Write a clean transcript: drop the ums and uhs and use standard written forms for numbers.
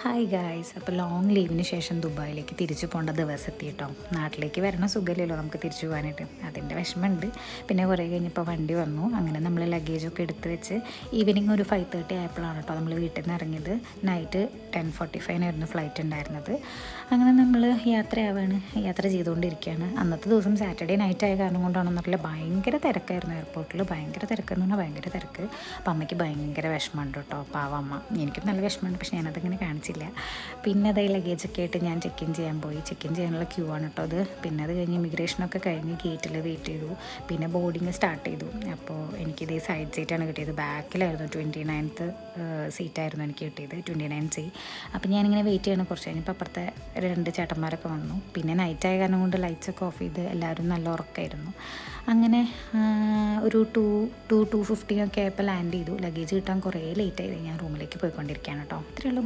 Hi guys, അപ്പോൾ long ലീവിന് ശേഷം ദുബായിലേക്ക് തിരിച്ചു പോകേണ്ട ദിവസം എത്തി കേട്ടോ. നാട്ടിലേക്ക് വരണ സുഖമില്ലല്ലോ നമുക്ക് തിരിച്ചു പോകാനായിട്ട്, അതിൻ്റെ വിഷമമുണ്ട്. പിന്നെ കുറേ കഴിഞ്ഞപ്പോൾ വണ്ടി വന്നു. അങ്ങനെ നമ്മൾ ലഗേജൊക്കെ എടുത്ത് വെച്ച് ഈവനിങ് ഒരു 5:30 ആയപ്പോഴാണ് കേട്ടോ നമ്മൾ വീട്ടിൽ നിന്ന് ഇറങ്ങിയത്. നൈറ്റ് 10:45 ഫ്ലൈറ്റ് ഉണ്ടായിരുന്നത്. അങ്ങനെ നമ്മൾ യാത്ര ചെയ്തുകൊണ്ടിരിക്കുകയാണ്. അന്നത്തെ ദിവസം സാറ്റർഡേ നൈറ്റ് ആയ കാരണം കൊണ്ടാണെന്നറിയില്ല, ഭയങ്കര തിരക്കായിരുന്നു എയർപോർട്ടിൽ. ഭയങ്കര തിരക്കെന്ന് പറഞ്ഞാൽ ഭയങ്കര തിരക്ക്. അപ്പം അമ്മയ്ക്ക് ഭയങ്കര വിഷമമുണ്ട് കേട്ടോ, പാവ അമ്മ. എനിക്കും നല്ല വിഷമമുണ്ട്, പക്ഷേ ഞാനതിങ്ങനെ കാണിച്ചില്ല. പിന്നെ അതേ ലഗേജൊക്കെ ആയിട്ട് ഞാൻ ചെക്ക് ഇൻ ചെയ്യാൻ പോയി. ചെക്ക് ഇൻ ചെയ്യാനുള്ള ക്യൂ ആണ് കേട്ടോ അത്. പിന്നെ അത് കഴിഞ്ഞ് ഇമിഗ്രേഷനൊക്കെ കഴിഞ്ഞ് ഗേറ്റിൽ വെയിറ്റ് ചെയ്തു. പിന്നെ ബോർഡിങ് സ്റ്റാർട്ട് ചെയ്തു. അപ്പോൾ എനിക്കിതേ സൈഡ് സീറ്റാണ് കിട്ടിയത്. ബാക്കിലായിരുന്നു 29th സീറ്റായിരുന്നു എനിക്ക് കിട്ടിയത്, 29C. അപ്പോൾ ഞാനിങ്ങനെ വെയിറ്റ് ചെയ്യണം. കുറച്ച് കഴിഞ്ഞപ്പോൾ അപ്പുറത്തെ 2 ചേട്ടന്മാരൊക്കെ വന്നു. പിന്നെ നൈറ്റായ കാരണം കൊണ്ട് ലൈറ്റ്സൊക്കെ ഓഫ് ചെയ്ത് എല്ലാവരും നല്ല ഉറക്കമായിരുന്നു. അങ്ങനെ ഒരു 2:50 ഒക്കെ ആയപ്പോൾ ലാൻഡ് ചെയ്തു. ലഗേജ് കിട്ടാൻ കുറേ ലേറ്റായി. ഞാൻ റൂമിലേക്ക് പോയിക്കൊണ്ടിരിക്കുകയാണ് കേട്ടോ. ഇത്രയേ ഉള്ളൂ.